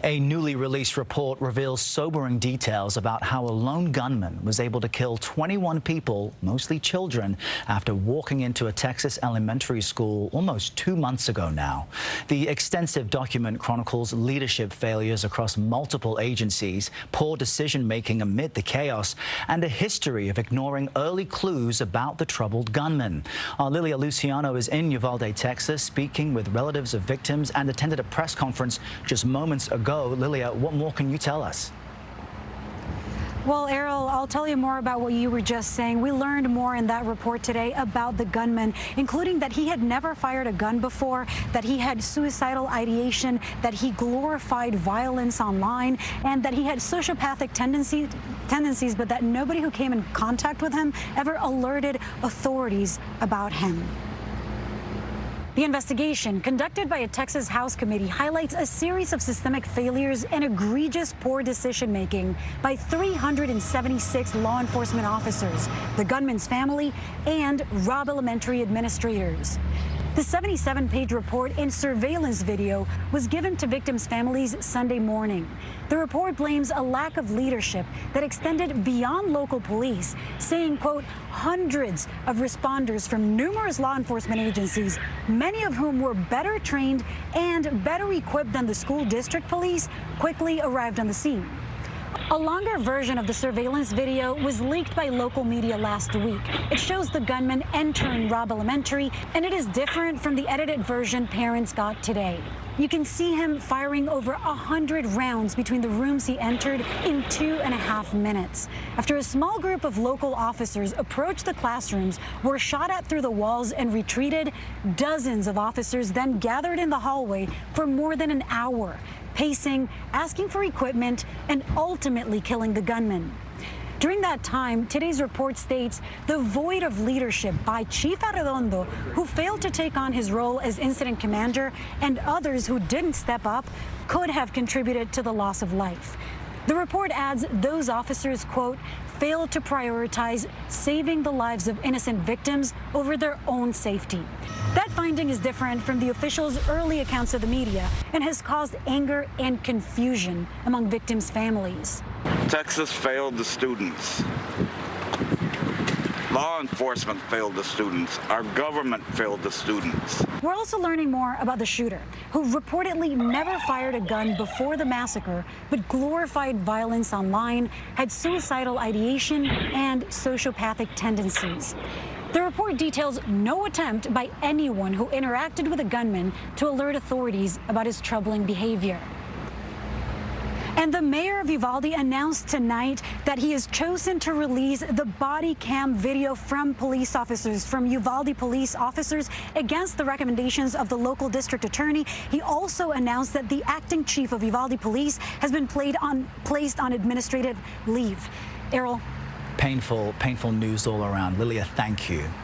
A newly released report reveals sobering details about how a lone gunman was able to kill 21 people, mostly children, after walking into a Texas elementary school almost 2 months ago now. The extensive document chronicles leadership failures across multiple agencies, poor decision-making amid the chaos, and a history of ignoring early clues about the troubled gunman. Our Lilia Luciano is in Uvalde, Texas, speaking with relatives of victims and attended a press conference just moments ago. Lilia, what more can you tell us? Well, Errol, I'll tell you more about what you were just saying. We learned more in that report today about the gunman, including that he had never fired a gun before, that he had suicidal ideation, that he glorified violence online, and that he had sociopathic tendencies, but that nobody who came in contact with him ever alerted authorities about him. The investigation, conducted by a Texas House committee, highlights a series of systemic failures and egregious poor decision-making by 376 law enforcement officers, the gunman's family, and Robb Elementary administrators. The 77-page report and surveillance video was given to victims' families Sunday morning. The report blames a lack of leadership that extended beyond local police, saying, quote, hundreds of responders from numerous law enforcement agencies, many of whom were better trained and better equipped than the school district police, quickly arrived on the scene. A longer version of the surveillance video was leaked by local media last week. It shows the gunman entering Robb Elementary, and it is different from the edited version parents got today. You can see him firing over 100 rounds between the rooms he entered in 2.5 minutes. After a small group of local officers approached the classrooms, were shot at through the walls and retreated, dozens of officers then gathered in the hallway for more than an hour, pacing, asking for equipment, and ultimately killing the gunman. During that time, today's report states the void of leadership by Chief Arredondo, who failed to take on his role as incident commander, and others who didn't step up, could have contributed to the loss of life. The report adds those officers, quote, failed to prioritize saving the lives of innocent victims over their own safety. That finding is different from the officials' early accounts of the media and has caused anger and confusion among victims' families. Texas failed the students. Law enforcement failed the students. Our government failed the students. We're also learning more about the shooter, who reportedly never fired a gun before the massacre, but glorified violence online, had suicidal ideation, and sociopathic tendencies. The report details no attempt by anyone who interacted with a gunman to alert authorities about his troubling behavior. And the mayor of Uvalde announced tonight that he has chosen to release the body cam video from police officers, from Uvalde police officers, against the recommendations of the local district attorney. He also announced that the acting chief of Uvalde police has been placed on administrative leave. Errol. Painful news all around. Lilia, thank you.